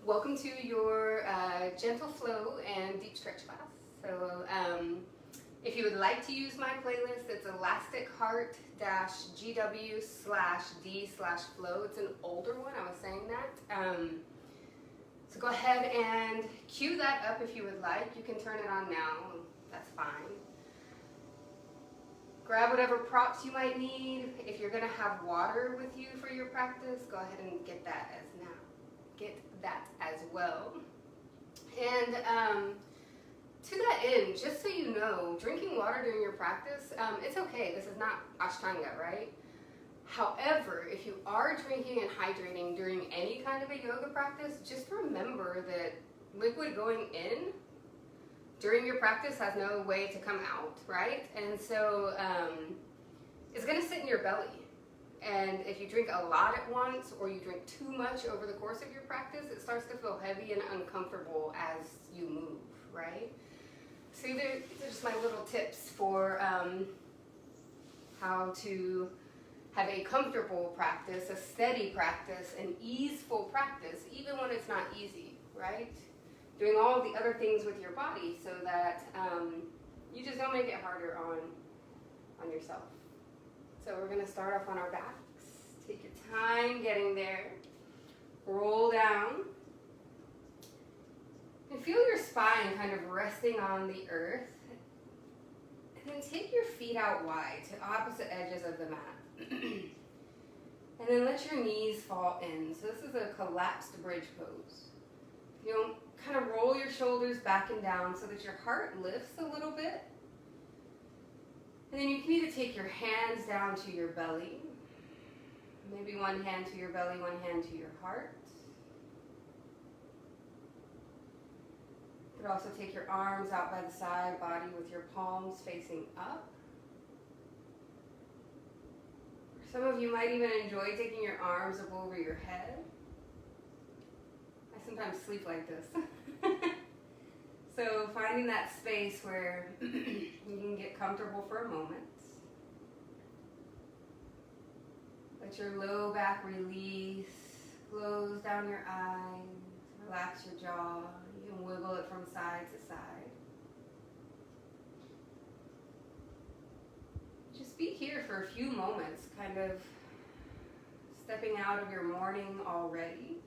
Welcome to your gentle flow and deep stretch class. So if you would like to use my playlist, it's Elastic Heart GW/D/flow. It's an older one, I was saying that. So go ahead and cue that up if you would like. You can turn it on now, that's fine. Grab whatever props you might need. If you're gonna have water with you for your practice, go ahead and get that as well. And to that end, just so you know, drinking water during your practice, it's okay. This is not Ashtanga, right? However, if you are drinking and hydrating during any kind of a yoga practice, just remember that liquid going in during your practice has no way to come out, right? And so it's gonna sit in your belly. And if you drink a lot at once or you drink too much over the course of your practice, it starts to feel heavy and uncomfortable as you move, right? So these are just my little tips for how to have a comfortable practice, a steady practice, an easeful practice, even when it's not easy, right? Doing all the other things with your body so that you just don't make it harder on yourself. So we're going to start off on our backs. Take your time getting there. Roll down. And feel your spine kind of resting on the earth. And then take your feet out wide to opposite edges of the mat. And then let your knees fall in. So this is a collapsed bridge pose. You don't kind of roll your shoulders back and down so that your heart lifts a little bit. And then you can either take your hands down to your belly, maybe one hand to your belly, one hand to your heart. You could also take your arms out by the side body with your palms facing up. Some of you might even enjoy taking your arms up over your head. I sometimes sleep like this. So finding that space where you can get comfortable for a moment. Let your low back release, close down your eyes, relax your jaw. You can wiggle it from side to side. Just be here for a few moments, kind of stepping out of your morning already.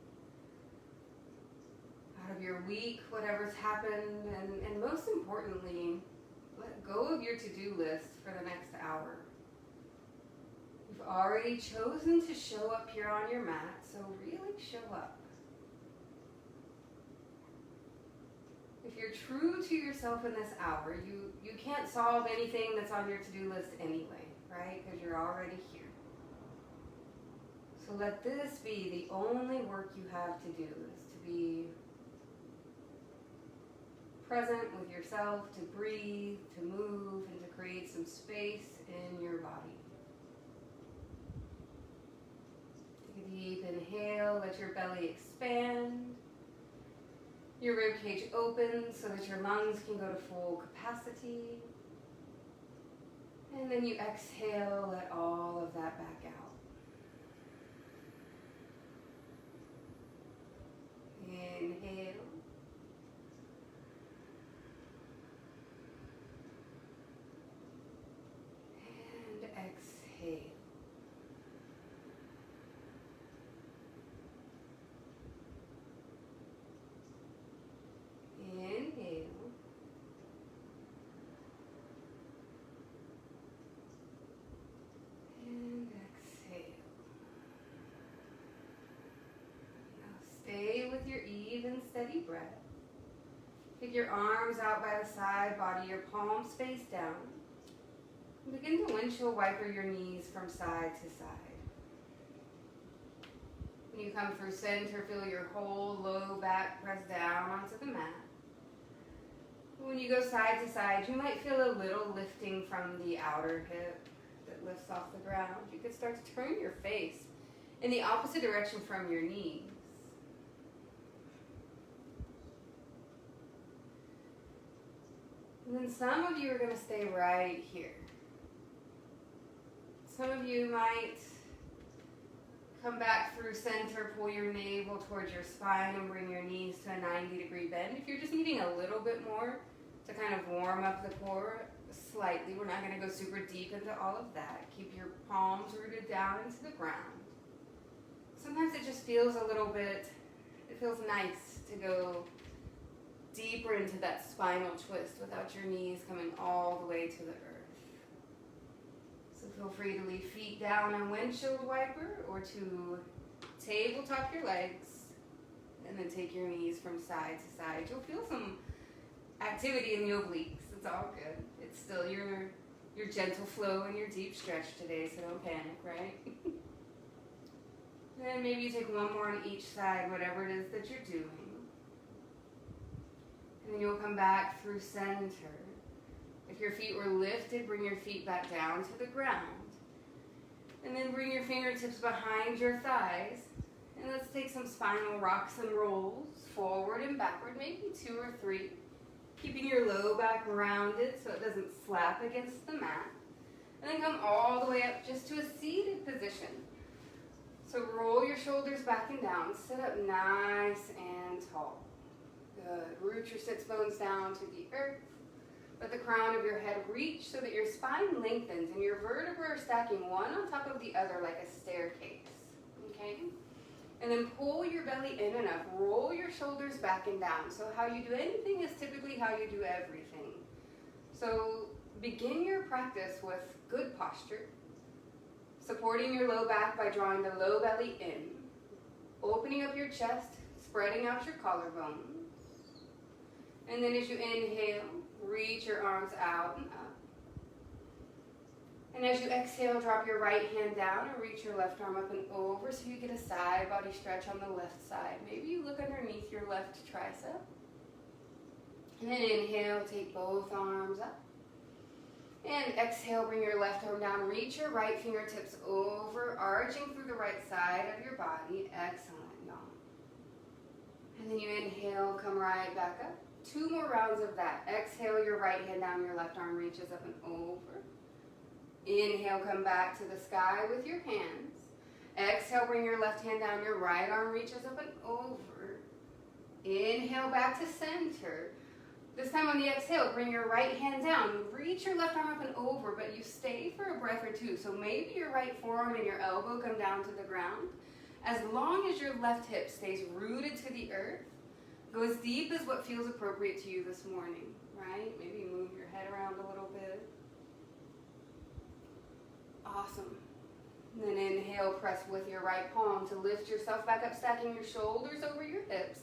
Out of your week, whatever's happened, and most importantly, let go of your to-do list for the next hour. You've already chosen to show up here on your mat, so really show up. If you're true to yourself in this hour, you can't solve anything that's on your to-do list anyway, right? Because you're already here. So let this be the only work you have to do, is to be present with yourself, to breathe, to move, and to create some space in your body. Take a deep inhale, let your belly expand. Your rib cage opens so that your lungs can go to full capacity. And then you exhale, let all of that back out. Inhale. Exhale. Inhale. And exhale. Now stay with your even, steady breath. Take your arms out by the side body, your palms face down. Begin to windshield wiper your knees from side to side. When you come through center, feel your whole low back press down onto the mat. When you go side to side, you might feel a little lifting from the outer hip that lifts off the ground. You could start to turn your face in the opposite direction from your knees. And then some of you are going to stay right here. Some of you might Come back through center, pull your navel towards your spine and bring your knees to a 90-degree bend. If you're just needing a little bit more to kind of warm up the core slightly, we're not going to go super deep into all of that. Keep your palms rooted down into the ground. Sometimes it just feels a little bit, it feels nice to go deeper into that spinal twist without your knees coming all the way to the earth. So feel free to leave feet down on windshield wiper or to tabletop your legs and then take your knees from side to side. You'll feel some activity in the obliques. It's all good. It's still your gentle flow and your deep stretch today, so don't panic, right? Then maybe you take one more on each side, whatever it is that you're doing. And then you'll come back through center. If your feet were lifted, bring your feet back down to the ground. And then bring your fingertips behind your thighs. And let's take some spinal rocks and rolls, forward and backward, maybe 2 or 3. Keeping your low back rounded so it doesn't slap against the mat. And then come all the way up just to a seated position. So roll your shoulders back and down. Sit up nice and tall. Good. Root your sits bones down to the earth. Let the crown of your head reach so that your spine lengthens and your vertebrae are stacking one on top of the other like a staircase. Okay? And then pull your belly in enough. Roll your shoulders back and down. So how you do anything is typically how you do everything. So begin your practice with good posture. Supporting your low back by drawing the low belly in. Opening up your chest, spreading out your collarbones. And then as you inhale, reach your arms out and up. And as you exhale, drop your right hand down and reach your left arm up and over so you get a side body stretch on the left side. Maybe you look underneath your left tricep. And then inhale, take both arms up. And exhale, bring your left arm down. Reach your right fingertips over, arching through the right side of your body. Excellent, y'all. And then you inhale, come right back up. 2 more rounds of that. Exhale, your right hand down, your left arm reaches up and over. Inhale, come back to the sky with your hands. Exhale, bring your left hand down, your right arm reaches up and over. Inhale, back to center. This time on the exhale, bring your right hand down. Reach your left arm up and over, but you stay for a breath or 2. So maybe your right forearm and your elbow come down to the ground. As long as your left hip stays rooted to the earth, go as deep as what feels appropriate to you this morning, right? Maybe move your head around a little bit. Awesome. And then inhale, press with your right palm to lift yourself back up, stacking your shoulders over your hips.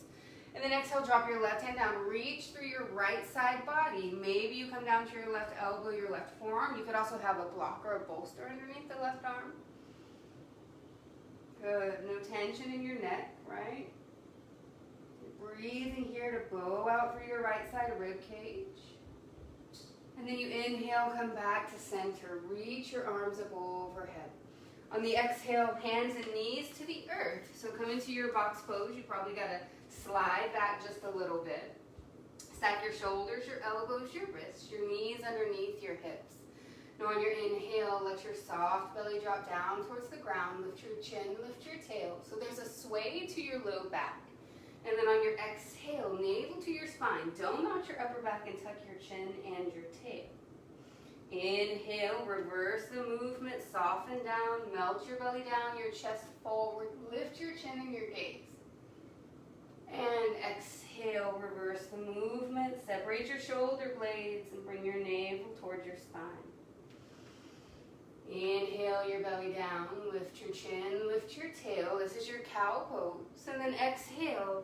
And then exhale, drop your left hand down, reach through your right side body. Maybe you come down to your left elbow, your left forearm. You could also have a block or a bolster underneath the left arm. Good. No tension in your neck, right? You're breathing here to bow out through your right side rib cage. And then you inhale, come back to center. Reach your arms up overhead. On the exhale, hands and knees to the earth. So come into your box pose. You probably got to slide back just a little bit. Stack your shoulders, your elbows, your wrists, your knees underneath your hips. Now on your inhale, let your soft belly drop down towards the ground. Lift your chin, lift your tail. So there's a sway to your low back. And then on your exhale, navel to your spine. Don't notch your upper back and tuck your chin and your tail. Inhale, reverse the movement, soften down, melt your belly down, your chest forward, lift your chin and your gaze. And exhale, reverse the movement, separate your shoulder blades and bring your navel towards your spine. Inhale your belly down, lift your chin, lift your tail. This is your cow pose. And then exhale,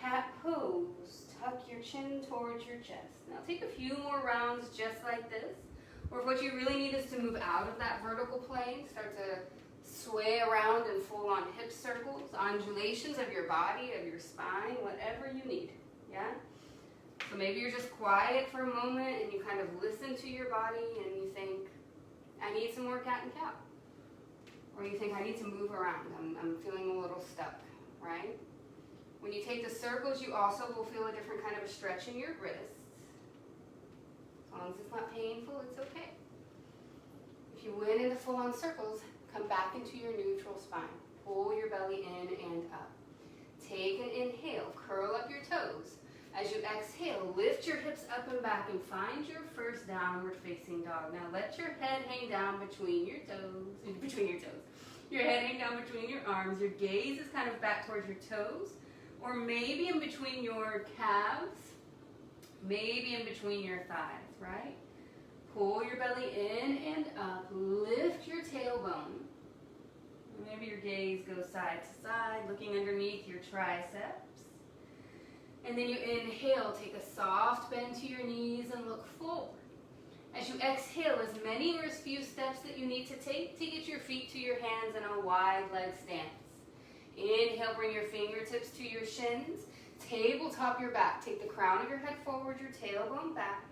cat pose. Tuck your chin towards your chest. Now take a few more rounds just like this. Or if what you really need is to move out of that vertical plane, start to sway around in full-on hip circles, undulations of your body, of your spine, whatever you need, yeah? So maybe you're just quiet for a moment and you kind of listen to your body and you think, I need some more cat and cow. Or you think, I need to move around, I'm feeling a little stuck, right? When you take the circles, you also will feel a different kind of a stretch in your wrists. As long as it's not painful, it's okay. If you went into full-on circles, come back into your neutral spine. pull your belly in and up. Take an inhale, curl up your toes. As you exhale, lift your hips up and back and find your first downward facing dog. Now let your head hang down between your toes, Your head hang down between your arms. Your gaze is kind of back towards your toes, or maybe in between your calves, maybe in between your thighs, right? Pull your belly in and up. Lift your tailbone. Maybe your gaze goes side to side, looking underneath your triceps. And then you inhale, take a soft bend to your knees and look forward. As you exhale, as many or as few steps that you need to take to get your feet to your hands in a wide leg stance. Inhale, bring your fingertips to your shins. Tabletop your back. Take the crown of your head forward, your tailbone back.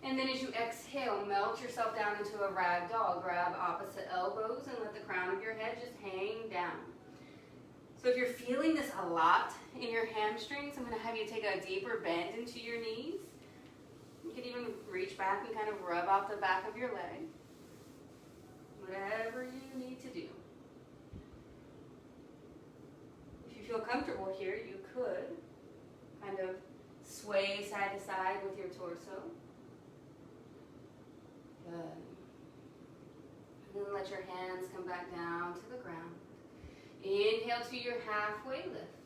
And then as you exhale, melt yourself down into a rag doll. Grab opposite elbows and let the crown of your head just hang down. So if you're feeling this a lot in your hamstrings, I'm going to have you take a deeper bend into your knees. You can even reach back and kind of rub off the back of your leg. Whatever you need to do. If you feel comfortable here, you could kind of sway side to side with your torso. Good. And then let your hands come back down to the ground. Inhale to your halfway lift.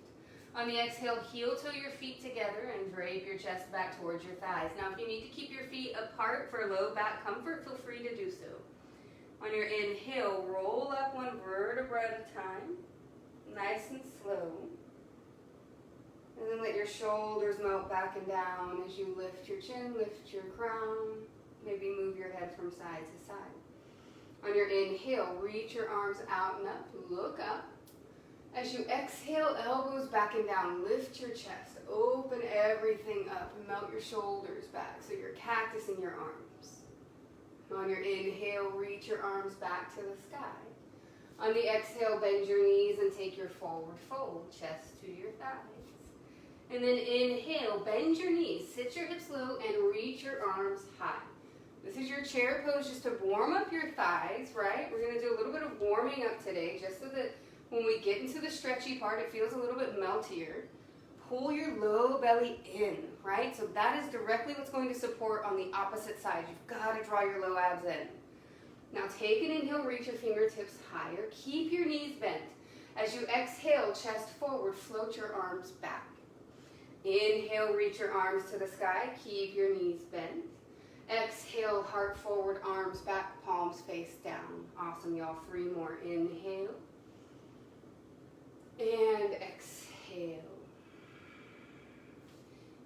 On the exhale, heel toe your feet together and drape your chest back towards your thighs. Now, if you need to keep your feet apart for low back comfort, feel free to do so. On your inhale, roll up one vertebra at a time, nice and slow. And then let your shoulders melt back and down as you lift your chin, lift your crown. Maybe move your head from side to side. On your inhale, reach your arms out and up, look up. As you exhale, elbows back and down, lift your chest, open everything up, melt your shoulders back, so your cactus in your arms. On your inhale, reach your arms back to the sky. On the exhale, bend your knees and take your forward fold, chest to your thighs. And then inhale, bend your knees, sit your hips low, and reach your arms high. This is your chair pose just to warm up your thighs, right? We're going to do a little bit of warming up today, just so that when we get into the stretchy part, it feels a little bit meltier. Pull your low belly in, right? So that is directly what's going to support on the opposite side. You've got to draw your low abs in. Now take an inhale, reach your fingertips higher. Keep your knees bent. As you exhale, chest forward, float your arms back. Inhale, reach your arms to the sky. Keep your knees bent. Exhale, heart forward, arms back, palms face down. Awesome, y'all. 3 more. Inhale. And exhale.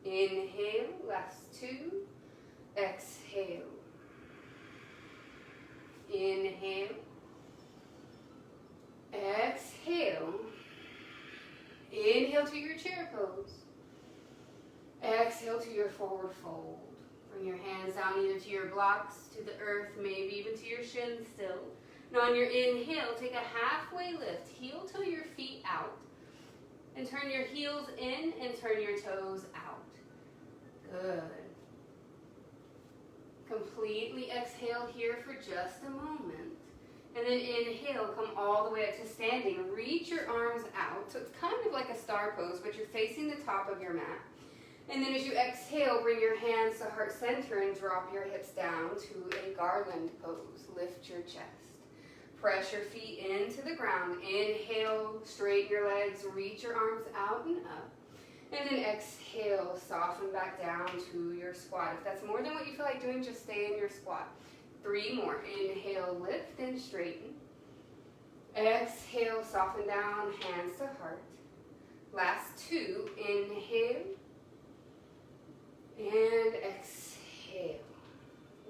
Inhale, last 2. Exhale. Inhale. Exhale. Inhale to your chair pose. Exhale to your forward fold. Bring your hands down either to your blocks, to the earth, maybe even to your shins still. Now on your inhale, take a halfway lift. Heel toe your feet out. And turn your heels in and turn your toes out. Good. Completely exhale here for just a moment. And then inhale, come all the way up to standing. Reach your arms out. So it's kind of like a star pose, but you're facing the top of your mat. And then as you exhale, bring your hands to heart center and drop your hips down to a garland pose. Lift your chest. Press your feet into the ground. Inhale, straighten your legs, reach your arms out and up. And then exhale, soften back down to your squat. If that's more than what you feel like doing, just stay in your squat. 3 more. Inhale, lift and straighten. Exhale, soften down, hands to heart. Last 2. Inhale. And exhale.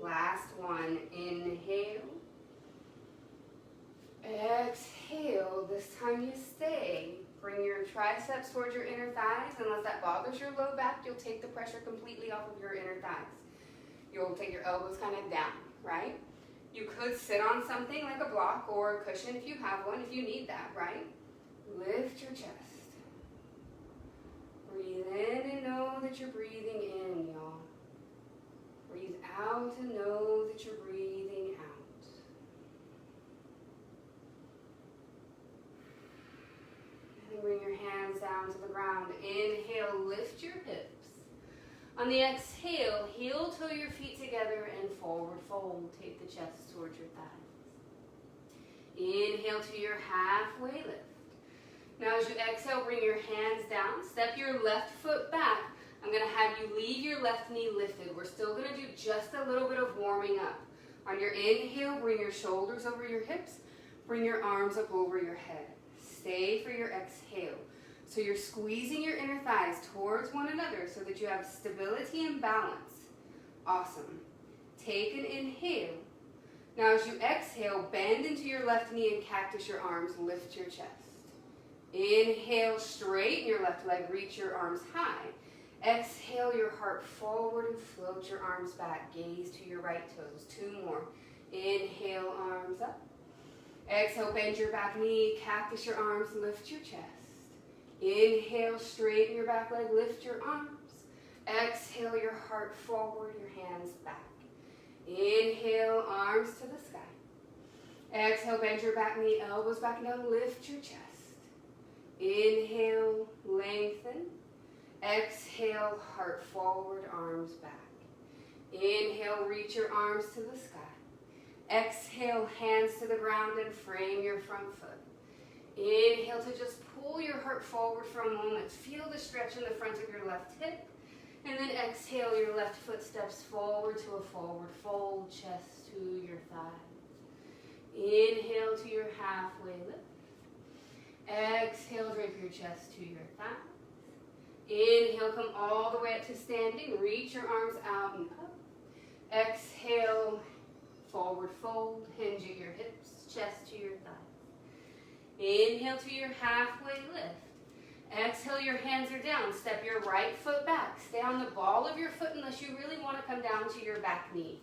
Last 1. Inhale. Exhale. This time you stay. Bring your triceps towards your inner thighs. Unless that bothers your low back, you'll take the pressure completely off of your inner thighs. You'll take your elbows kind of down, right? You could sit on something like a block or a cushion if you have one, if you need that, right? Lift your chest. Breathe in and know that you're breathing in, y'all. Breathe out and know that you're breathing out. 1 hands down to the ground. Inhale, lift your hips. On the exhale, heel toe your feet together and forward fold. Take the chest towards your thighs. Inhale to your halfway lift. Now as you exhale, bring your hands down. Step your left foot back. I'm going to have you leave your left knee lifted. We're still going to do just a little bit of warming up. On your inhale, bring your shoulders over your hips. Bring your arms up over your head. Stay for your exhale. So you're squeezing your inner thighs towards one another so that you have stability and balance. Awesome. Take an inhale. Now as you exhale, bend into your left knee and cactus your arms. Lift your chest. Inhale, straighten your left leg, reach your arms high. Exhale your heart forward and float your arms back. Gaze to your right toes. 2 more. Inhale, arms up. Exhale, bend your back knee, cactus your arms, lift your chest. Inhale, straighten your back leg, lift your arms. Exhale your heart forward, your hands back. Inhale, arms to the sky. Exhale, bend your back knee, elbows back down, lift your chest. Inhale, lengthen. Exhale, heart forward, arms back. Inhale, reach your arms to the sky. Exhale, hands to the ground and frame your front foot. Inhale to just pull your heart forward for a moment. Feel the stretch in the front of your left hip. And then exhale, your left foot steps forward to a forward fold, chest to your thighs. Inhale to your halfway lift. Exhale, drape your chest to your thighs. Inhale, come all the way up to standing. Reach your arms out and up. Exhale, forward fold, hinge at your hips, chest to your thighs. Inhale to your halfway lift. Exhale, your hands are down. Step your right foot back. Stay on the ball of your foot unless you really want to come down to your back knee.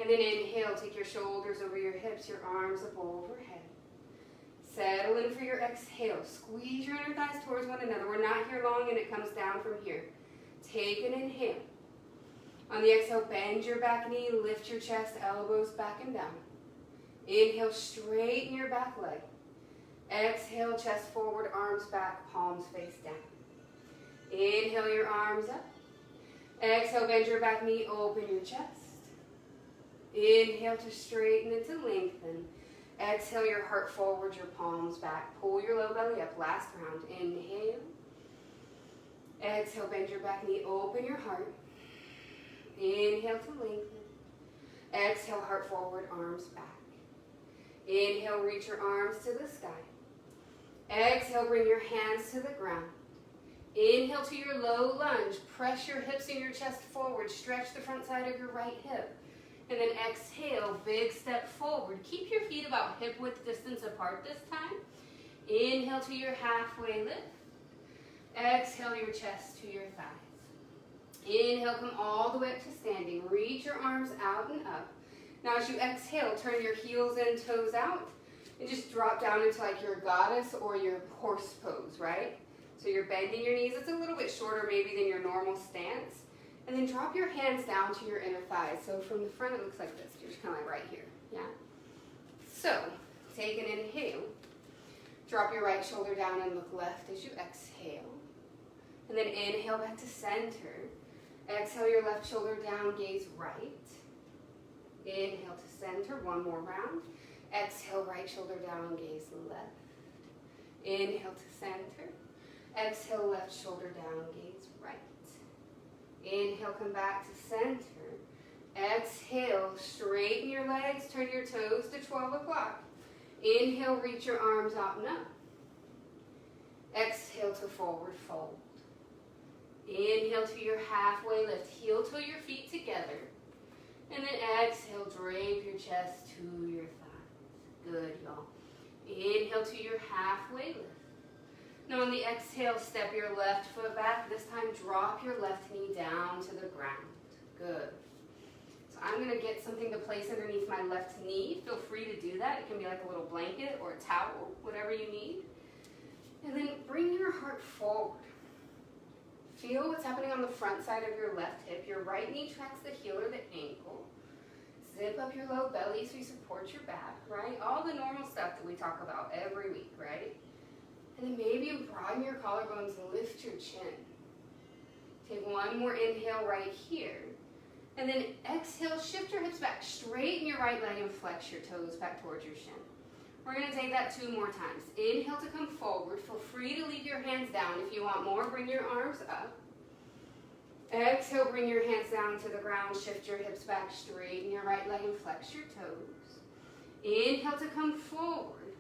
And then inhale, take your shoulders over your hips, your arms up overhead. Settle in for your exhale. Squeeze your inner thighs towards one another. We're not here long and it comes down from here. Take an inhale. On the exhale, bend your back knee, lift your chest, elbows back and down. Inhale, straighten your back leg. Exhale, chest forward, arms back, palms face down. Inhale, your arms up. Exhale, bend your back knee, open your chest. Inhale to straighten and to lengthen. Exhale, your heart forward, your palms back. Pull your low belly up. Last round. Inhale. Exhale, bend your back knee, open your heart. Inhale to lengthen. Exhale, heart forward, arms back. Inhale, reach your arms to the sky. Exhale, bring your hands to the ground. Inhale to your low lunge. Press your hips and your chest forward. Stretch the front side of your right hip. And then exhale, big step forward. Keep your feet about hip width distance apart this time. Inhale to your halfway lift. Exhale your chest to your thighs. Inhale, come all the way up to standing. Reach your arms out and up. Now as you exhale, turn your heels and toes out. And just drop down into like your goddess or your horse pose, right? So you're bending your knees. It's a little bit shorter maybe than your normal stance. And then drop your hands down to your inner thighs. So from the front, it looks like this. You're just kind of like right here, yeah? So, take an inhale. Drop your right shoulder down and look left as you exhale. And then inhale back to center. Exhale your left shoulder down, gaze right. Inhale to center, one more round. Exhale, right shoulder down, gaze left. Inhale to center. Exhale, left shoulder down, gaze right. Inhale, come back to center. Exhale, straighten your legs, turn your toes to 12 o'clock. Inhale, reach your arms out and up. Exhale to forward fold. Inhale to your halfway lift. Heel toe your feet together. And then exhale, drape your chest to your thighs. Good, y'all. Inhale to your halfway lift. Now on the exhale, step your left foot back. This time, drop your left knee down to the ground. Good. So I'm going to get something to place underneath my left knee. Feel free to do that. It can be like a little blanket or a towel, whatever you need. And then bring your heart forward. Feel what's happening on the front side of your left hip. Your right knee tracks the heel or the ankle. Zip up your low belly so you support your back, right? All the normal stuff that we talk about every week, right? And then maybe you broaden your collarbones, lift your chin. Take one more inhale right here. And then exhale, shift your hips back, straighten your right leg and flex your toes back towards your shin. We're gonna take that 2 more times. Inhale to come forward. Feel free to leave your hands down. If you want more, bring your arms up. Exhale, bring your hands down to the ground, shift your hips back, straighten your right leg and flex your toes. Inhale to come forward.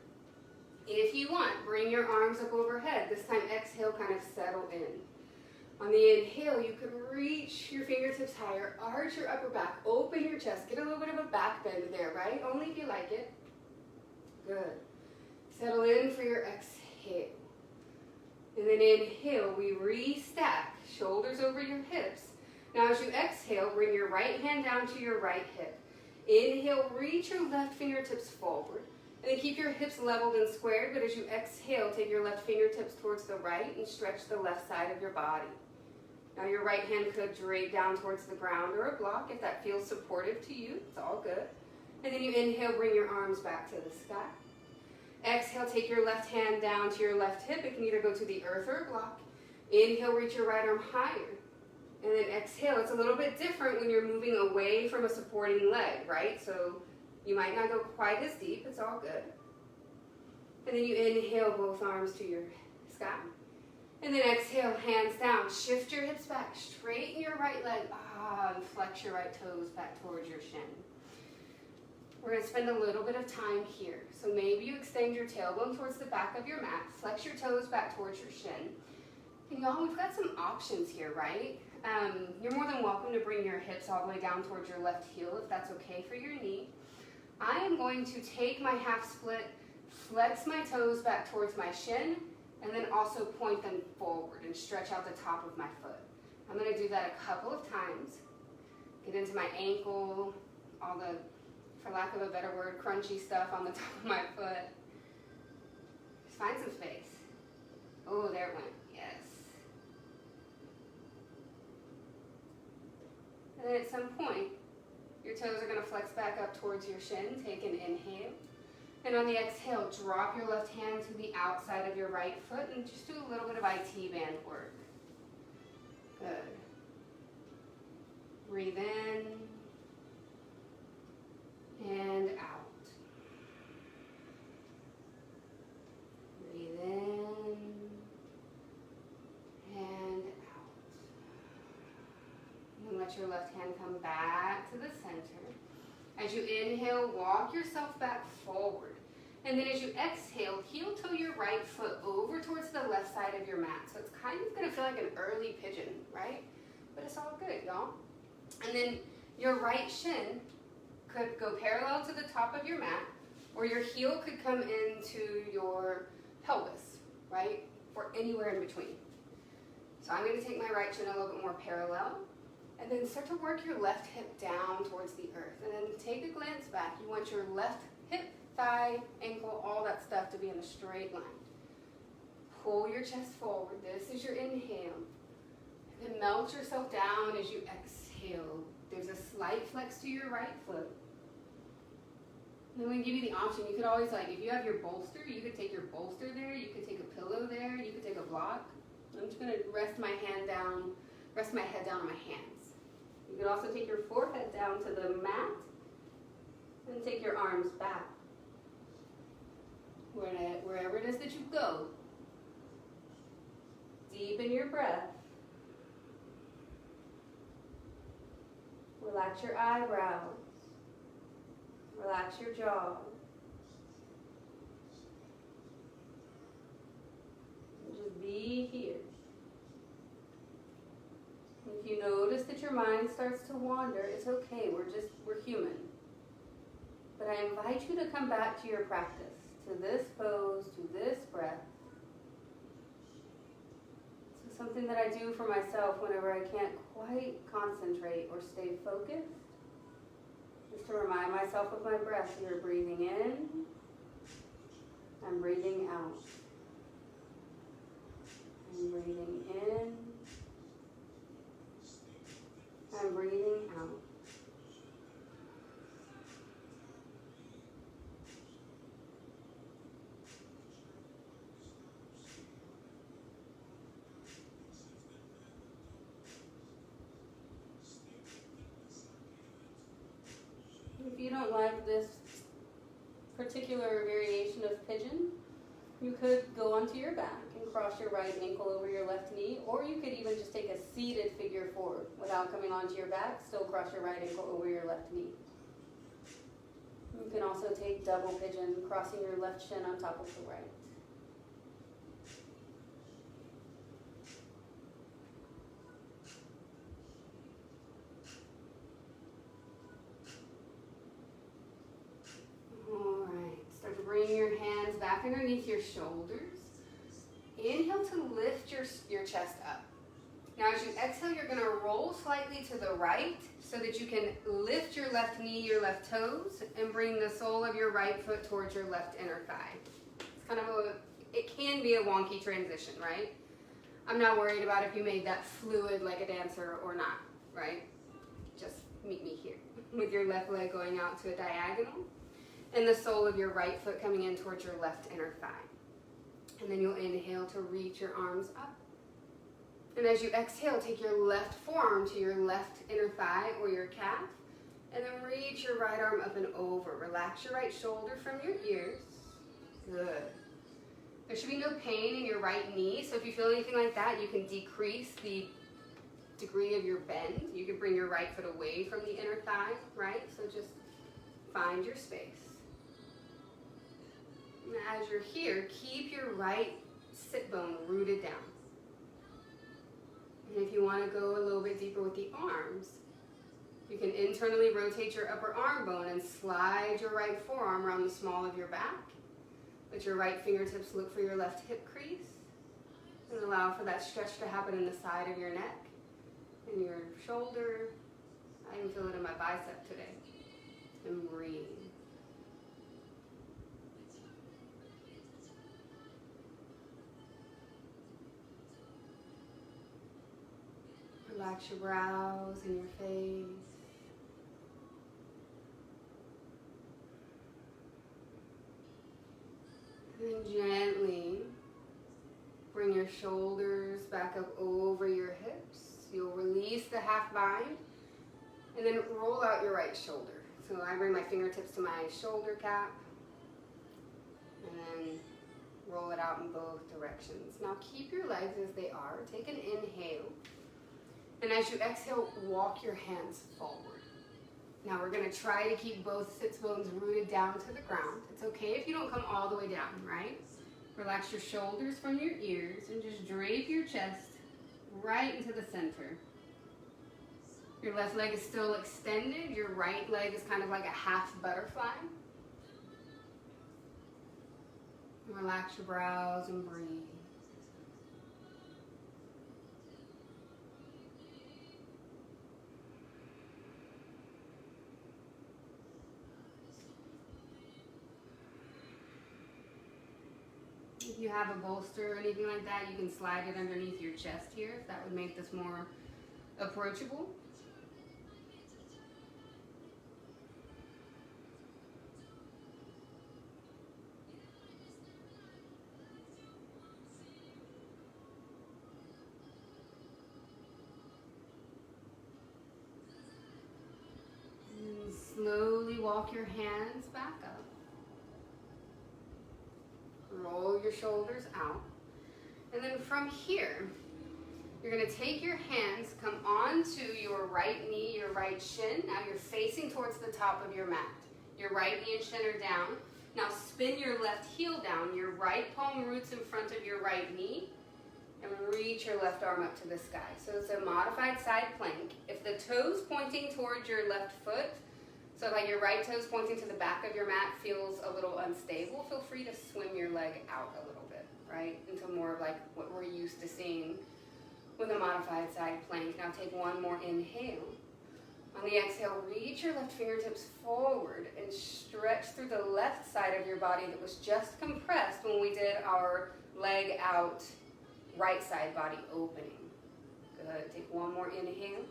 If you want, bring your arms up overhead. This time, exhale, kind of settle in. On the inhale, you can reach your fingertips higher, arch your upper back, open your chest, get a little bit of a back bend there, right? Only if you like it. Good. Settle in for your exhale. And then inhale, we restack, shoulders over your hips. Now as you exhale, bring your right hand down to your right hip. Inhale, reach your left fingertips forward. And then keep your hips leveled and squared, but as you exhale, take your left fingertips towards the right and stretch the left side of your body. Now your right hand could drape down towards the ground or a block if that feels supportive to you. It's all good. And then you inhale, bring your arms back to the sky. Exhale, take your left hand down to your left hip. It can either go to the earth or a block. Inhale, reach your right arm higher. And then exhale. It's a little bit different when you're moving away from a supporting leg, right? So you might not go quite as deep. It's all good. And then you inhale both arms to your sky. And then exhale, hands down. Shift your hips back. Straighten your right leg. And flex your right toes back towards your shin. We're going to spend a little bit of time here. So maybe you extend your tailbone towards the back of your mat. Flex your toes back towards your shin. And y'all, we've got some options here, right? You're more than welcome to bring your hips all the way down towards your left heel if that's okay for your knee. I am going to take my half split, flex my toes back towards my shin, and then also point them forward and stretch out the top of my foot. I'm going to do that a couple of times. Get into my ankle, all the, for lack of a better word, crunchy stuff on the top of my foot. Just find some space. Oh, there it went. Yes. And then at some point, your toes are going to flex back up towards your shin. Take an inhale. And on the exhale, drop your left hand to the outside of your right foot and just do a little bit of IT band work. Good. Breathe in and out. Breathe in and out. And let your left hand come back to the center. As you inhale, walk yourself back forward. And then as you exhale, heel toe your right foot over towards the left side of your mat. So it's kind of going to feel like an early pigeon, right? But it's all good, y'all. And then your right shin could go parallel to the top of your mat, or your heel could come into your pelvis, right? Or anywhere in between. So I'm going to take my right shin a little bit more parallel, and then start to work your left hip down towards the earth. And then take a glance back. You want your left hip, thigh, ankle, all that stuff to be in a straight line. Pull your chest forward. This is your inhale. And then melt yourself down as you exhale. There's a slight flex to your right foot. And then we give you the option. You could always, like, if you have your bolster, you could take your bolster there. You could take a pillow there. You could take a block. I'm just going to rest my head down on my hands. You could also take your forehead down to the mat and take your arms back. Wherever it is that you go, deepen your breath. Relax your eyebrows. Relax your jaw. And just be here. If you notice that your mind starts to wander, it's okay. We're human. But I invite you to come back to your practice, to this pose, to this breath. This is something that I do for myself whenever I can't quite concentrate or stay focused. Just to remind myself of my breath. You're breathing in, I'm breathing out. I'm breathing in, I'm breathing out. you don't like this particular variation of pigeon, you could go onto your back and cross your right ankle over your left knee, or you could even just take a seated figure four without coming onto your back, still cross your right ankle over your left knee. You can also take double pigeon, crossing your left shin on top of the right. Alright, start to bring your hands back underneath your shoulders. Inhale to lift your chest up. Now as you exhale, you're going to roll slightly to the right so that you can lift your left knee, your left toes, and bring the sole of your right foot towards your left inner thigh. It's kind of it can be a wonky transition, right? I'm not worried about if you made that fluid like a dancer or not, right? Just meet me here with your left leg going out to a diagonal and the sole of your right foot coming in towards your left inner thigh. And then you'll inhale to reach your arms up. And as you exhale, take your left forearm to your left inner thigh or your calf, and then reach your right arm up and over. Relax your right shoulder from your ears. Good. There should be no pain in your right knee, so if you feel anything like that, you can decrease the degree of your bend. You can bring your right foot away from the inner thigh, right? So just find your space. And as you're here, keep your right sit bone rooted down. And if you want to go a little bit deeper with the arms, you can internally rotate your upper arm bone and slide your right forearm around the small of your back. Let your right fingertips look for your left hip crease and allow for that stretch to happen in the side of your neck and your shoulder. I even feel it in my bicep today. And breathe. Relax your brows and your face. And then gently bring your shoulders back up over your hips. You'll release the half bind and then roll out your right shoulder. So I bring my fingertips to my shoulder cap and then roll it out in both directions. Now keep your legs as they are. Take an inhale. And as you exhale, walk your hands forward. Now we're going to try to keep both sits bones rooted down to the ground. It's okay if you don't come all the way down, right? Relax your shoulders from your ears and just drape your chest right into the center. Your left leg is still extended. Your right leg is kind of like a half butterfly. Relax your brows and breathe. If you have a bolster or anything like that, you can slide it underneath your chest here if that would make this more approachable. And slowly walk your hands back up. Roll your shoulders out. And then from here, you're going to take your hands, come onto your right knee, your right shin. Now you're facing towards the top of your mat. Your right knee and shin are down. Now spin your left heel down. Your right palm roots in front of your right knee. And reach your left arm up to the sky. So it's a modified side plank. If the toes pointing towards your left foot, so like your right toes pointing to the back of your mat feels a little unstable, feel free to swim your leg out a little bit, right? Into more of like what we're used to seeing with a modified side plank. Now take one more inhale. On the exhale, reach your left fingertips forward and stretch through the left side of your body that was just compressed when we did our leg out, right side body opening. Good, take one more inhale.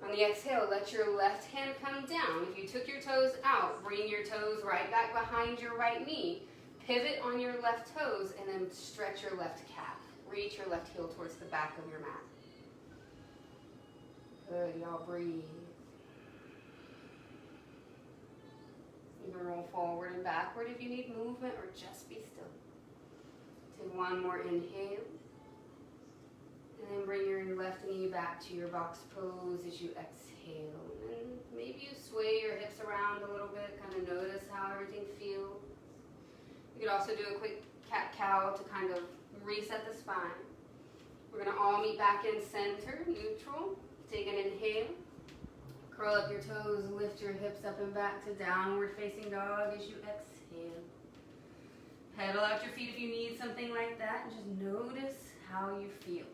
On the exhale, let your left hand come down. If you took your toes out, bring your toes right back behind your right knee. Pivot on your left toes and then stretch your left calf. Reach your left heel towards the back of your mat. Good, y'all breathe. can roll forward and backward if you need movement, or just be still. Take one more inhale. And then bring your left knee back to your box pose as you exhale. And maybe you sway your hips around a little bit, kind of notice how everything feels. You could also do a quick cat-cow to kind of reset the spine. We're going to all meet back in center, neutral. Take an inhale. Curl up your toes, lift your hips up and back to downward facing dog as you exhale. Pedal out your feet if you need something like that, and just notice how you feel.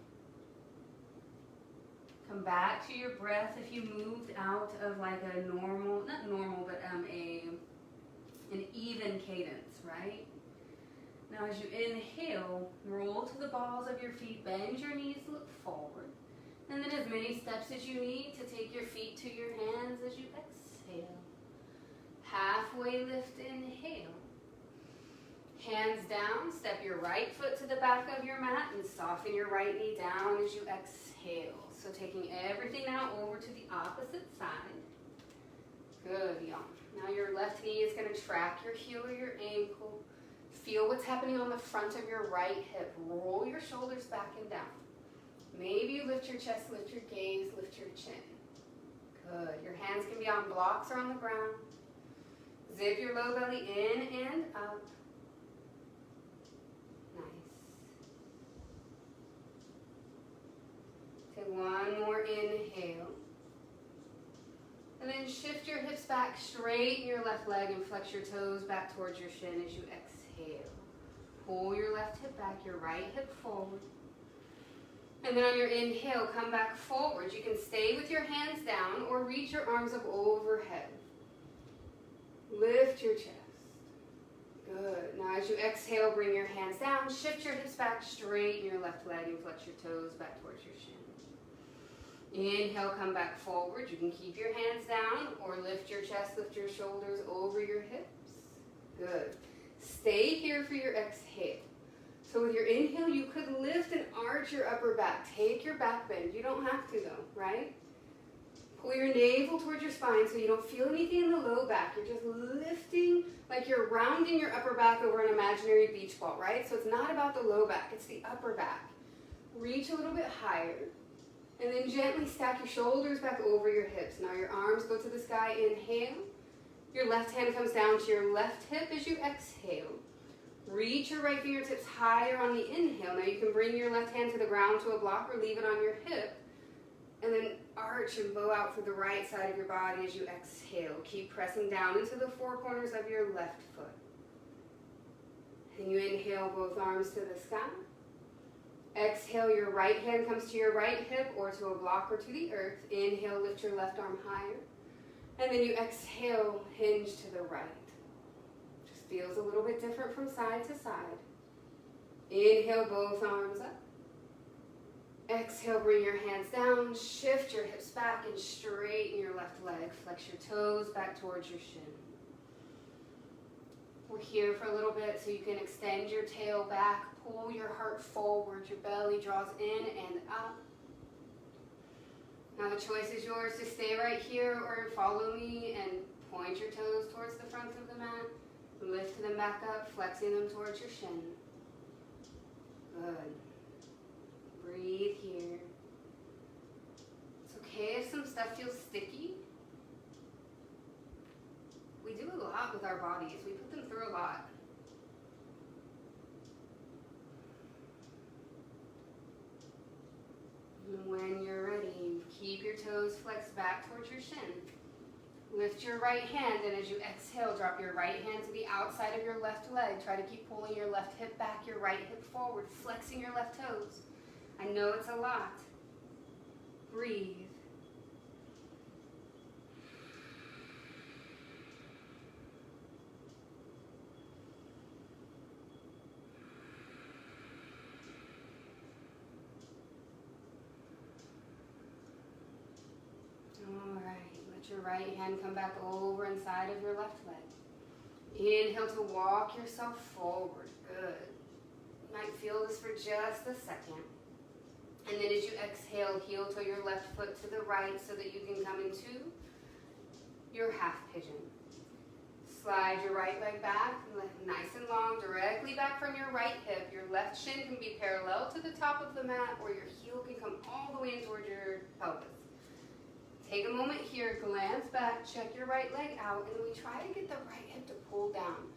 Come back to your breath if you moved out of like a normal, not normal, but an even cadence, right? Now as you inhale, roll to the balls of your feet, bend your knees, look forward. And then as many steps as you need to take your feet to your hands as you exhale. Halfway lift, inhale. Hands down, step your right foot to the back of your mat and soften your right knee down as you exhale. So taking everything now over to the opposite side. Good, y'all. Now your left knee is going to track your heel or your ankle. Feel what's happening on the front of your right hip. Roll your shoulders back and down. Maybe you lift your chest, lift your gaze, lift your chin. Good. Your hands can be on blocks or on the ground. Zip your low belly in and up. Nice. Take one more inhale. And then shift your hips back, straighten your left leg and flex your toes back towards your shin as you exhale. Pull your left hip back, your right hip forward. And then on your inhale, come back forward. You can stay with your hands down or reach your arms up overhead. Lift your chest. Good. Now as you exhale, bring your hands down, shift your hips back, straighten your left leg and flex your toes back towards your shin. Inhale, come back forward. You can keep your hands down or lift your chest, lift your shoulders over your hips. Good. Stay here for your exhale. So with your inhale, you could lift and arch your upper back. Take your back bend. You don't have to though, right? Pull your navel towards your spine so you don't feel anything in the low back. You're just lifting like you're rounding your upper back over an imaginary beach ball, right? So it's not about the low back, it's the upper back. Reach a little bit higher. And then gently stack your shoulders back over your hips. Now your arms go to the sky. Inhale. Your left hand comes down to your left hip as you exhale. Reach your right fingertips higher on the inhale. Now you can bring your left hand to the ground to a block or leave it on your hip. And then arch and bow out for the right side of your body as you exhale. Keep pressing down into the four corners of your left foot. And you inhale both arms to the sky. Exhale, your right hand comes to your right hip or to a block or to the earth. Inhale, lift your left arm higher. And then you exhale, hinge to the right. Just feels a little bit different from side to side. Inhale, both arms up. Exhale, bring your hands down, shift your hips back and straighten your left leg. Flex your toes back towards your shin. We're here for a little bit so you can extend your tail back, pull your heart forward, your belly draws in and up. Now the choice is yours to stay right here or follow me and point your toes towards the front of the mat. Lift them back up, flexing them towards your shin. Good. Breathe here. It's okay if some stuff feels sticky. We do a lot with our bodies. We put them through a lot. And when you're ready, keep your toes flexed back towards your shin. Lift your right hand, and as you exhale, drop your right hand to the outside of your left leg. Try to keep pulling your left hip back, your right hip forward, flexing your left toes. I know it's a lot. Breathe. All right, let your right hand come back over inside of your left leg. Inhale to walk yourself forward. Good. You might feel this for just a second. And then as you exhale, heel toe your left foot to the right so that you can come into your half pigeon. Slide your right leg back, nice and long, directly back from your right hip. Your left shin can be parallel to the top of the mat, or your heel can come all the way in towards your pelvis. Take a moment here, glance back, check your right leg out, and then we try to get the right hip to pull down.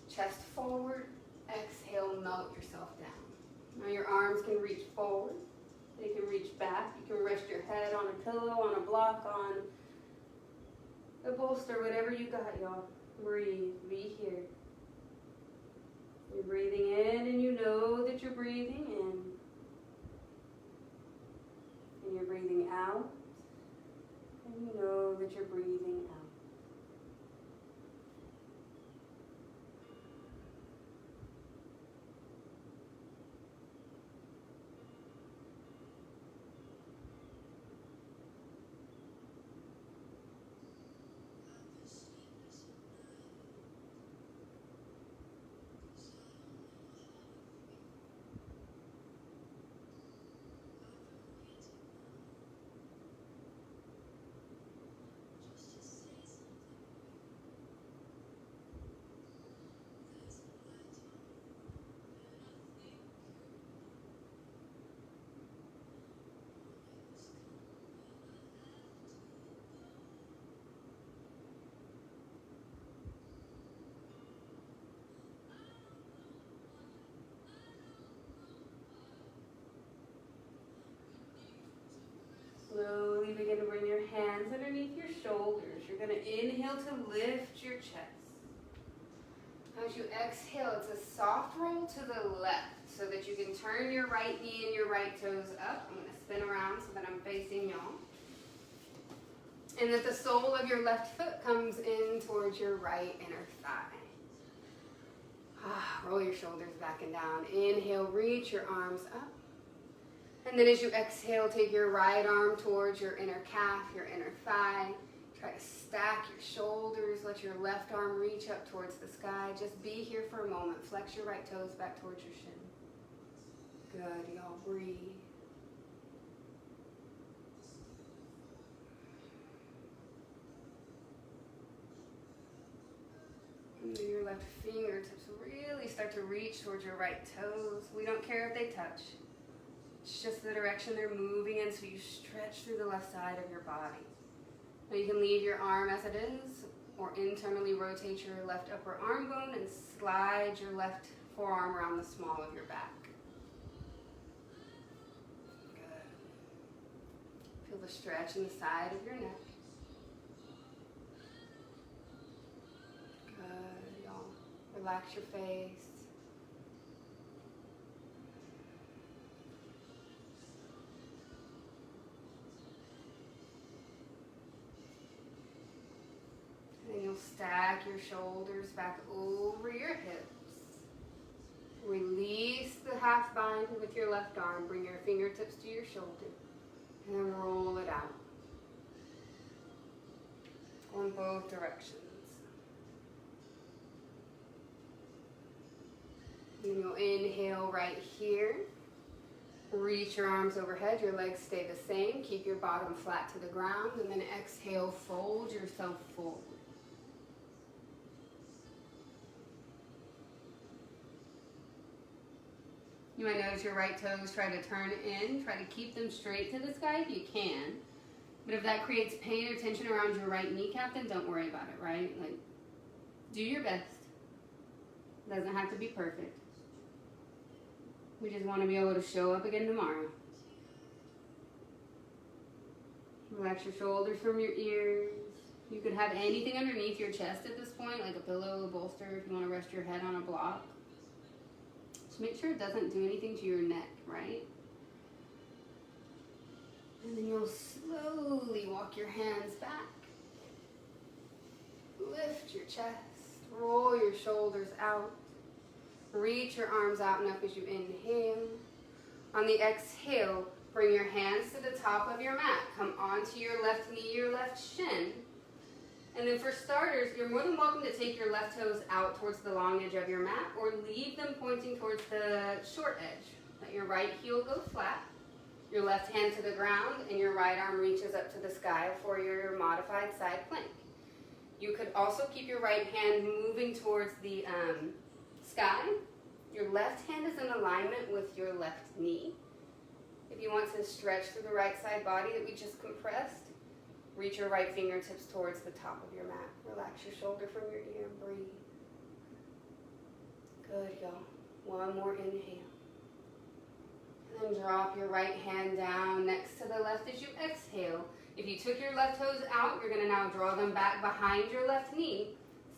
Chest forward, exhale, melt yourself down. Now your arms can reach forward, they can reach back. You can rest your head on a pillow, on a block, on a bolster, whatever you got, y'all. Breathe, be here. You're breathing in and you know that you're breathing in. And you're breathing out and you know that you're breathing out. Slowly begin to bring your hands underneath your shoulders. You're going to inhale to lift your chest. As you exhale, it's a soft roll to the left so that you can turn your right knee and your right toes up. I'm going to spin around so that I'm facing y'all. And that the sole of your left foot comes in towards your right inner thigh. Roll your shoulders back and down. Inhale, reach your arms up. And then as you exhale, take your right arm towards your inner calf, your inner thigh. Try to stack your shoulders. Let your left arm reach up towards the sky. Just be here for a moment. Flex your right toes back towards your shin. Good, y'all. Breathe. And then your left fingertips really start to reach towards your right toes. We don't care if they touch. It's just the direction they're moving in, so you stretch through the left side of your body. Now you can leave your arm as it is, or internally rotate your left upper arm bone and slide your left forearm around the small of your back. Good. Feel the stretch in the side of your neck. Good, y'all. Relax your face. And you'll stack your shoulders back over your hips. Release the half bind with your left arm. Bring your fingertips to your shoulder. And then roll it out. On both directions. And you'll inhale right here. Reach your arms overhead. Your legs stay the same. Keep your bottom flat to the ground. And then exhale, fold yourself forward. You might notice your right toes try to turn in. Try to keep them straight to the sky if you can. But if that creates pain or tension around your right kneecap, then don't worry about it, right? Like, do your best. It doesn't have to be perfect. We just want to be able to show up again tomorrow. Relax your shoulders from your ears. You could have anything underneath your chest at this point, like a pillow, a bolster, if you want to rest your head on a block. Just make sure it doesn't do anything to your neck, right? And then you'll slowly walk your hands back. Lift your chest. Roll your shoulders out. Reach your arms out and up as you inhale. On the exhale, bring your hands to the top of your mat. Come onto your left knee, your left shin. And then for starters, you're more than welcome to take your left toes out towards the long edge of your mat or leave them pointing towards the short edge. Let your right heel go flat, your left hand to the ground, and your right arm reaches up to the sky for your modified side plank. You could also keep your right hand moving towards the sky. Your left hand is in alignment with your left knee. If you want to stretch through the right side body that we just compressed, reach your right fingertips towards the top of your mat. Relax your shoulder from your ear and breathe. Good, y'all. One more inhale. And then drop your right hand down next to the left as you exhale. If you took your left toes out, you're going to now draw them back behind your left knee.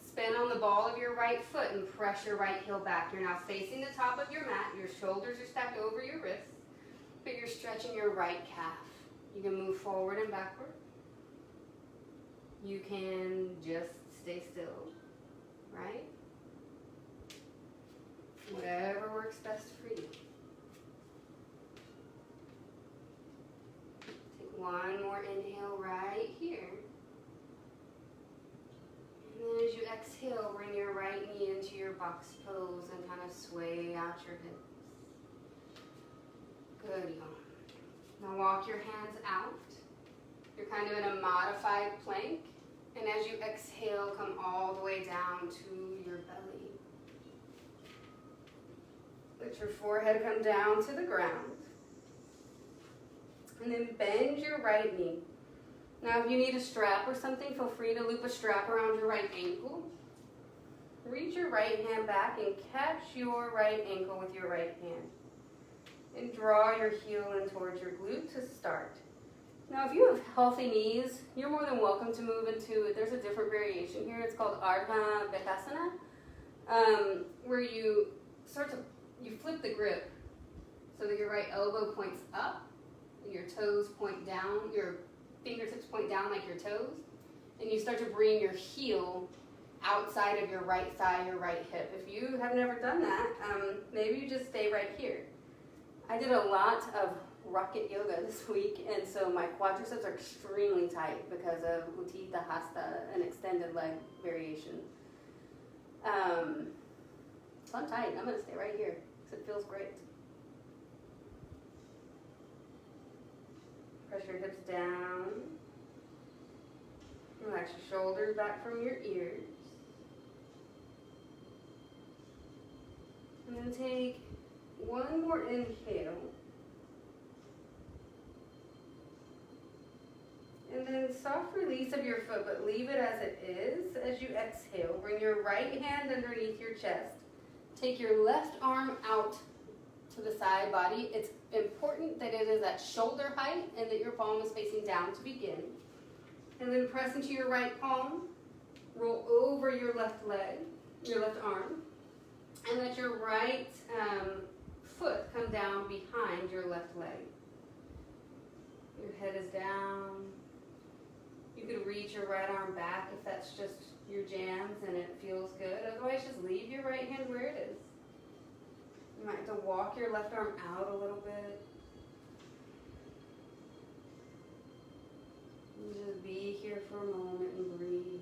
Spin on the ball of your right foot and press your right heel back. You're now facing the top of your mat. Your shoulders are stacked over your wrists, but you're stretching your right calf. You can move forward and backward. You can just stay still, right? Whatever works best for you. Take one more inhale right here. And then as you exhale, bring your right knee into your box pose and kind of sway out your hips. Good, y'all. Now walk your hands out. You're kind of in a modified plank. And as you exhale, come all the way down to your belly. Let your forehead come down to the ground. And then bend your right knee. Now if you need a strap or something, feel free to loop a strap around your right ankle. Reach your right hand back and catch your right ankle with your right hand. And draw your heel in towards your glute to start. Now if you have healthy knees, you're more than welcome to move into, there's a different variation here, it's called Ardha Bakasana, where you flip the grip so that your right elbow points up, your toes point down, your fingertips point down like your toes, and you start to bring your heel outside of your right thigh, your right hip. If you have never done that, maybe you just stay right here. I did a lot of rocket yoga this week, and so my quadriceps are extremely tight because of Utthita Hasta, an extended leg variation. So I'm tight. I'm going to stay right here because it feels great. Press your hips down. Relax your shoulders back from your ears. And then take one more inhale. And then soft release of your foot, but leave it as it is. As you exhale, bring your right hand underneath your chest. Take your left arm out to the side body. It's important that it is at shoulder height and that your palm is facing down to begin. And then press into your right palm. Roll over your left leg, your left arm. And let your right foot come down behind your left leg. Your head is down. You could reach your right arm back if that's just your jams and it feels good. Otherwise, just leave your right hand where it is. You might have to walk your left arm out a little bit. And just be here for a moment and breathe.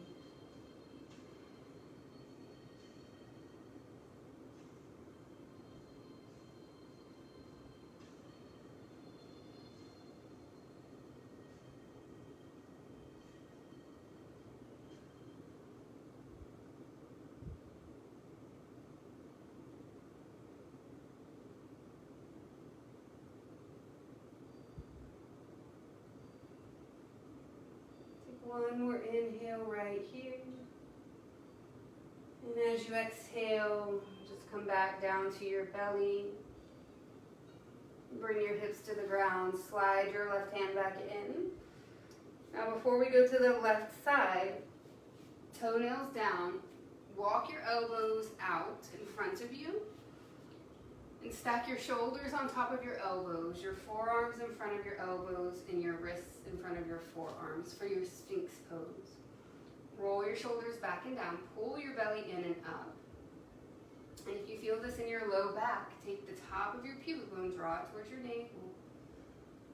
One more inhale right here. And as you exhale, just come back down to your belly. Bring your hips to the ground. Slide your left hand back in. Now before we go to the left side, toenails down. Walk your elbows out in front of you. And stack your shoulders on top of your elbows, your forearms in front of your elbows, and your wrists in front of your forearms for your Sphinx pose. Roll your shoulders back and down, pull your belly in and up. And if you feel this in your low back, take the top of your pubic bone, draw it towards your navel,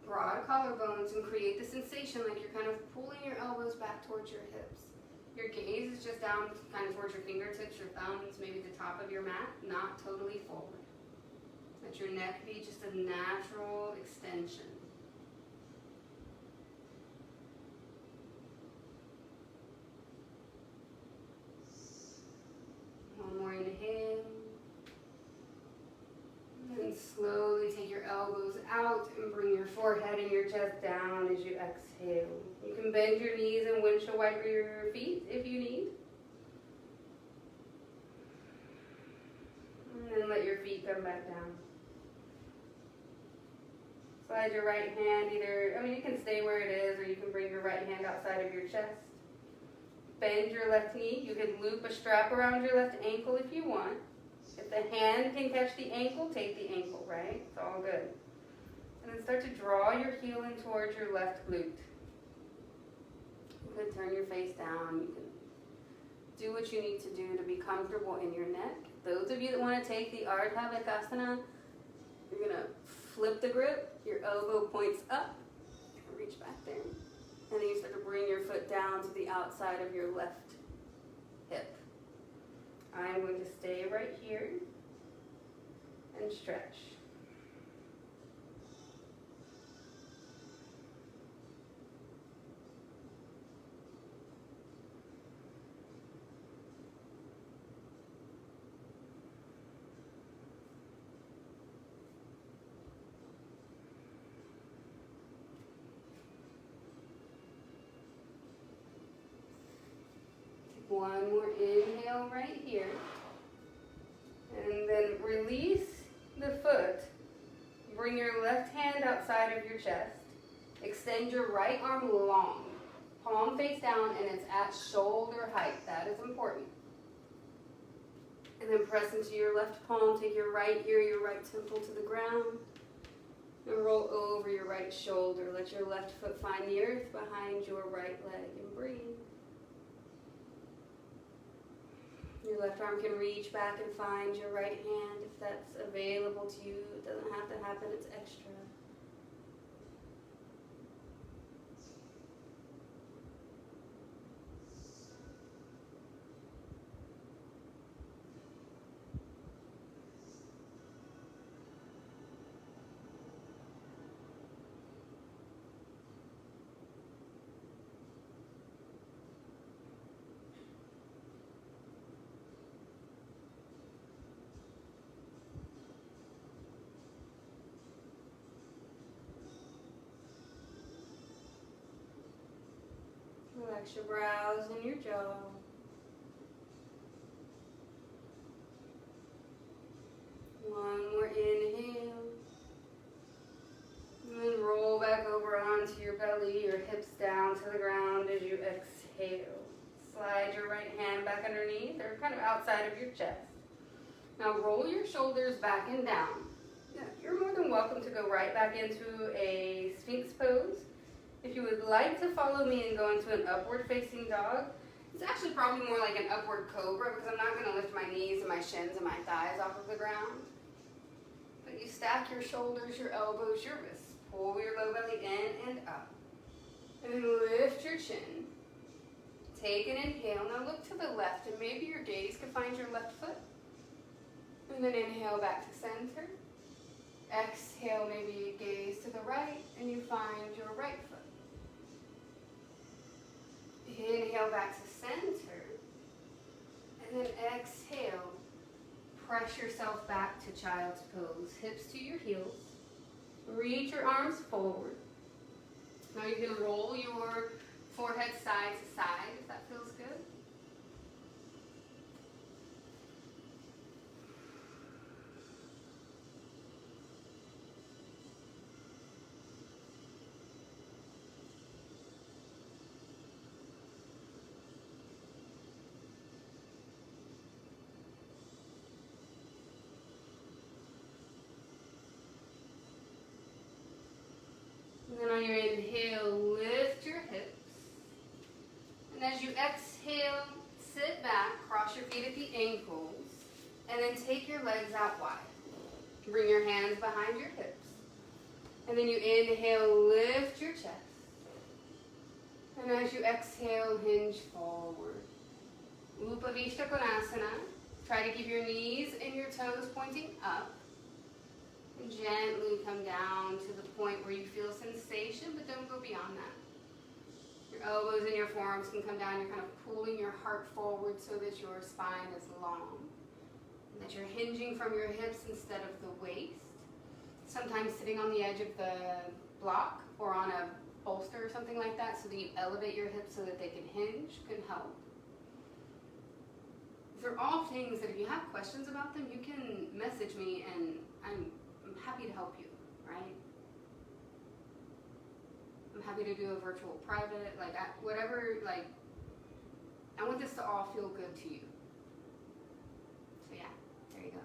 broad collarbones, and create the sensation like you're kind of pulling your elbows back towards your hips. Your gaze is just down kind of towards your fingertips, your thumbs, maybe the top of your mat, not totally forward. Let your neck be just a natural extension. out and bring your forehead and your chest down as you exhale. You can bend your knees and windshield wiper your feet if you need. And then let your feet come back down. Slide your right hand you can stay where it is, or you can bring your right hand outside of your chest. Bend your left knee. You can loop a strap around your left ankle if you want. If the hand can catch the ankle, take the ankle, right? It's all good. And then start to draw your heel in towards your left glute. You can turn your face down. You can do what you need to do to be comfortable in your neck. Those of you that want to take the Ardha Vikasana, you're going to flip the grip. Your elbow points up. Reach back there. And then you start to bring your foot down to the outside of your left hip. I'm going to stay right here and stretch. One more inhale right here. And then release the foot. Bring your left hand outside of your chest. Extend your right arm long. Palm face down and it's at shoulder height. That is important. And then press into your left palm. Take your right ear, your right temple to the ground. And roll over your right shoulder. Let your left foot find the earth behind your right leg and breathe. Your left arm can reach back and find your right hand if that's available to you. It doesn't have to happen, it's extra. Relax your brows and your jaw. One more inhale. And then roll back over onto your belly, your hips down to the ground as you exhale. Slide your right hand back underneath or kind of outside of your chest. Now roll your shoulders back and down. Now, you're more than welcome to go right back into a Sphinx pose. If you would like to follow me and go into an upward facing dog, it's actually probably more like an upward cobra because I'm not going to lift my knees and my shins and my thighs off of the ground. But you stack your shoulders, your elbows, your wrists. Pull your low belly in and up. And then lift your chin. Take an inhale. Now look to the left and maybe your gaze can find your left foot. And then inhale back to center. Exhale, maybe you gaze to the right and you find your right foot. Inhale back to center, and then exhale, press yourself back to child's pose, hips to your heels, reach your arms forward. Now you can roll your forehead side to side if that feels good. And then on your inhale, lift your hips. And as you exhale, sit back, cross your feet at the ankles, and then take your legs out wide. Bring your hands behind your hips. And then you inhale, lift your chest. And as you exhale, hinge forward. Upavishta Konasana. Try to keep your knees and your toes pointing up. And gently come down to the point where you feel sensation, but don't go beyond that. Your elbows and your forearms can come down. You're kind of pulling your heart forward so that your spine is long. And that you're hinging from your hips instead of the waist. Sometimes sitting on the edge of the block or on a bolster or something like that so that you elevate your hips so that they can hinge can help. These are all things that if you have questions about them, you can message me and I'm happy to help you, right? I'm happy to do a virtual private, like whatever, like, I want this to all feel good to you. So yeah, there you go.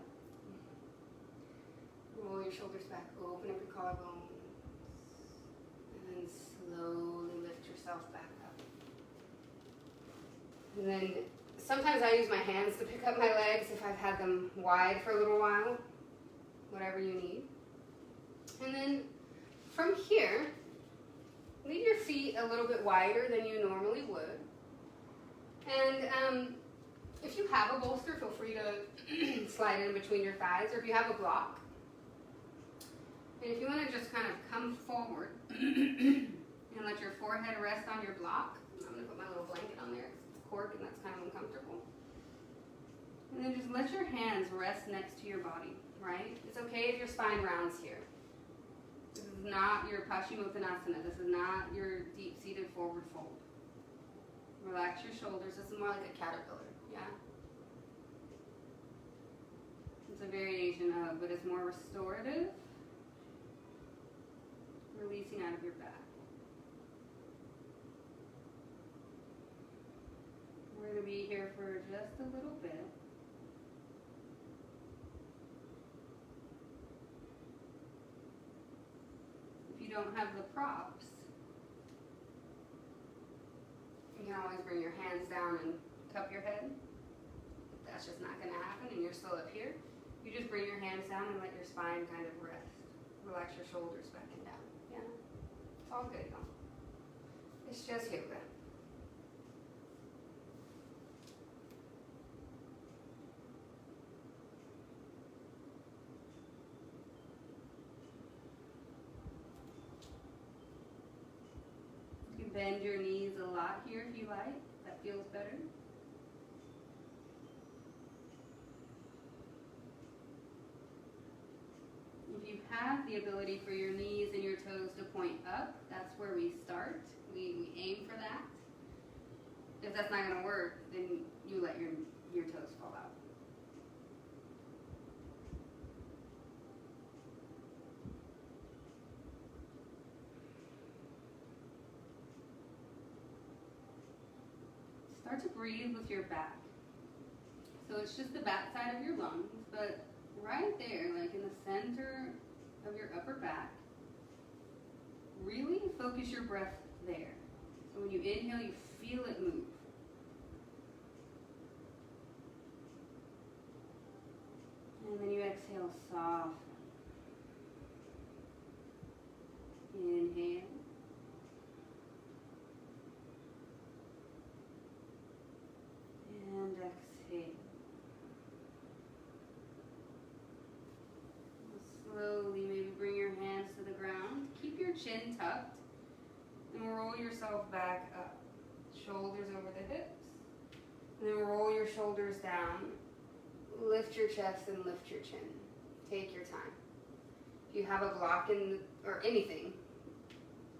Roll your shoulders back, open up your collarbones, and then slowly lift yourself back up. And then sometimes I use my hands to pick up my legs if I've had them wide for a little while, whatever you need. And then from here, leave your feet a little bit wider than you normally would. And if you have a bolster, feel free to slide in between your thighs, or if you have a block. And if you want to just kind of come forward and let your forehead rest on your block, I'm going to put my little blanket on there. It's cork and that's kind of uncomfortable. And then just let your hands rest next to your body, right? It's okay if your spine rounds here. This is not your Paschimottanasana. This is not your deep-seated forward fold. Relax your shoulders. This is more like a caterpillar, yeah? It's a variation of, but it's more restorative. Releasing out of your back. We're going to be here for just a little bit. If you don't have the props, you can always bring your hands down and cup your head. If that's just not going to happen and you're still up here, you just bring your hands down and let your spine kind of rest. Relax your shoulders back and down. Yeah, it's all good, y'all. It's just yoga. You can bend your knees a lot here if you like. That feels better. If you have the ability for your knees and your toes to point up, that's where we start. We aim for that. If that's not going to work, then you let your toes fall out. Start to breathe with your back. So it's just the back side of your lungs, but right there, like in the center of your upper back, really focus your breath there. So when you inhale, you feel it move. And then you exhale, soften. Inhale. And exhale. Slowly, maybe bring your hands to the ground. Keep your chin tucked and roll yourself back up. Shoulders over the hips. And then roll your shoulders down. Lift your chest and lift your chin. Take your time. If you have a block or anything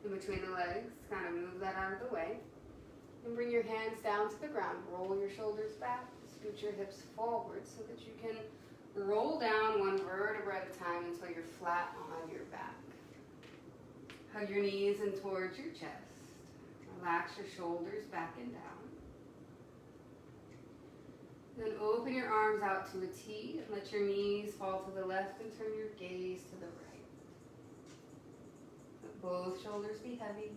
in between the legs, kind of move that out of the way. And bring your hands down to the ground. Roll your shoulders back. Scoot your hips forward so that you can roll down one vertebra at a time until you're flat on your back. Hug your knees in towards your chest. Relax your shoulders back and down. Then open your arms out to a T and let your knees fall to the left and turn your gaze to the right. Let both shoulders be heavy.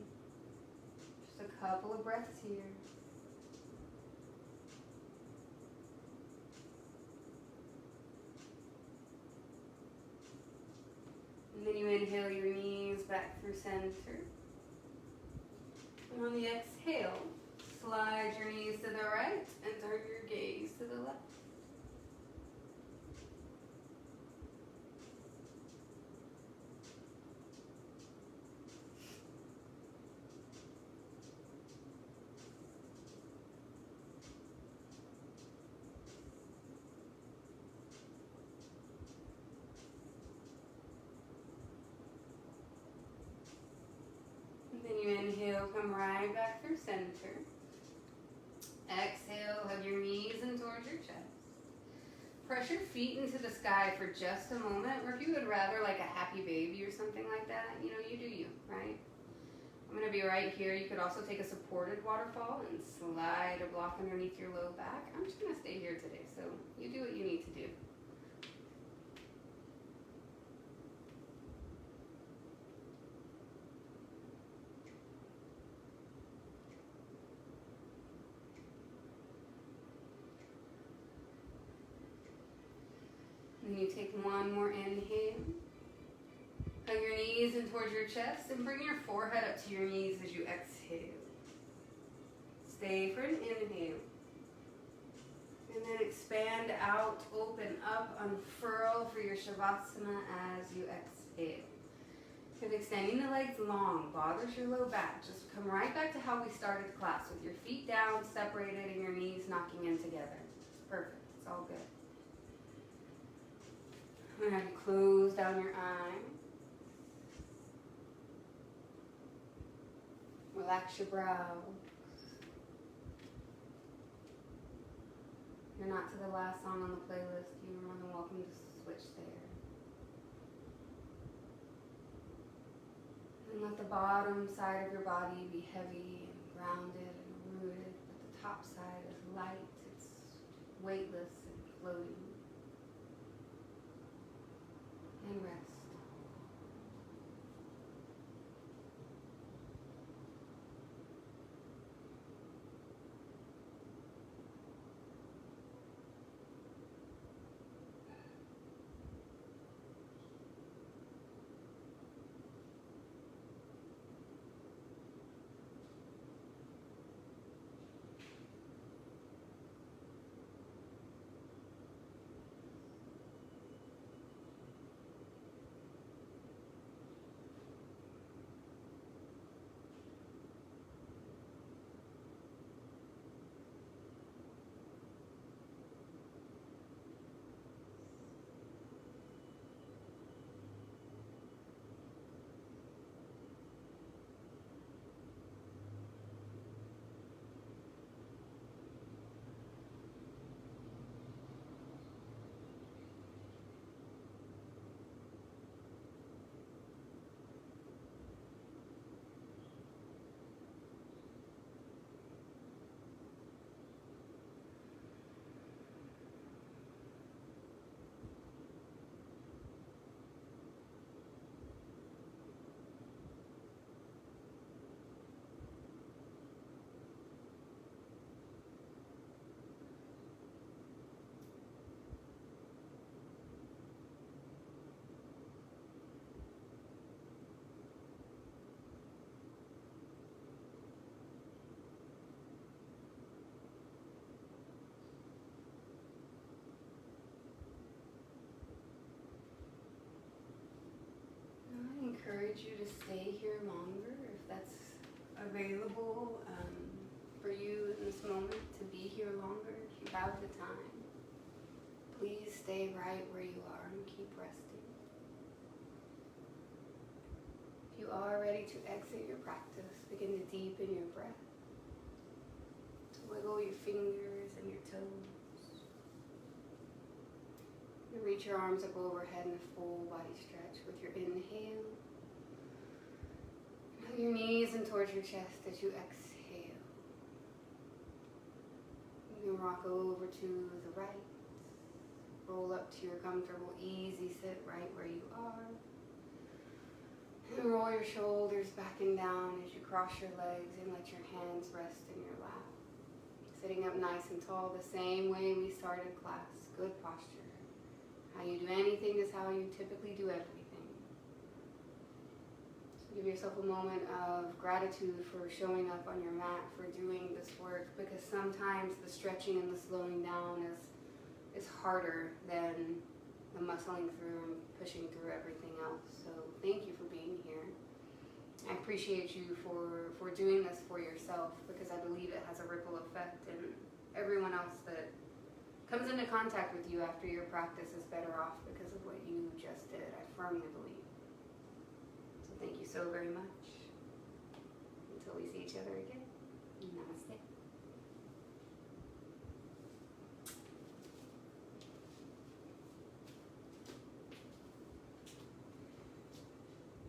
Just a couple of breaths here. And then you inhale your knees back through center. And on the exhale, slide your knees to the right and turn your gaze to the left. Inhale, come right back through center. Exhale, hug your knees in towards your chest. Press your feet into the sky for just a moment, or if you would rather like a happy baby or something like that, you know, you do you, right? I'm going to be right here. You could also take a supported waterfall and slide a block underneath your low back. I'm just going to stay here today, so you do what you need to do. And you take one more inhale. Hug your knees in towards your chest and bring your forehead up to your knees as you exhale. Stay for an inhale. And then expand out, open up, unfurl for your Shavasana as you exhale. If extending the legs long bothers your low back, just come right back to how we started class with your feet down, separated, and your knees knocking in together. It's perfect. It's all good. I'm going to have you close down your eyes. Relax your brow. You're not to the last song on the playlist. You're more than welcome to switch there. And let the bottom side of your body be heavy and grounded and rooted, but the top side is light. It's weightless and floating. And rest. Encourage you to stay here longer if that's available for you in this moment, to be here longer if you have the time. Please stay right where you are and keep resting. If you are ready to exit your practice, begin to deepen your breath. Wiggle your fingers and your toes. You reach your arms up overhead in a full body stretch with your inhale. Hug your knees in towards your chest as you exhale. You can rock over to the right. Roll up to your comfortable, easy sit right where you are. And roll your shoulders back and down as you cross your legs and let your hands rest in your lap. Sitting up nice and tall the same way we started class. Good posture. How you do anything is how you typically do everything. So give yourself a moment of gratitude for showing up on your mat, for doing this work, because sometimes the stretching and the slowing down is harder than the muscling through and pushing through everything else. So thank you for being here. I appreciate you for doing this for yourself, because I believe it has a ripple effect, and everyone else that comes into contact with you after your practice is better off because of what you just did. I firmly believe. So thank you so very much. Until until we see each other again. Namaste.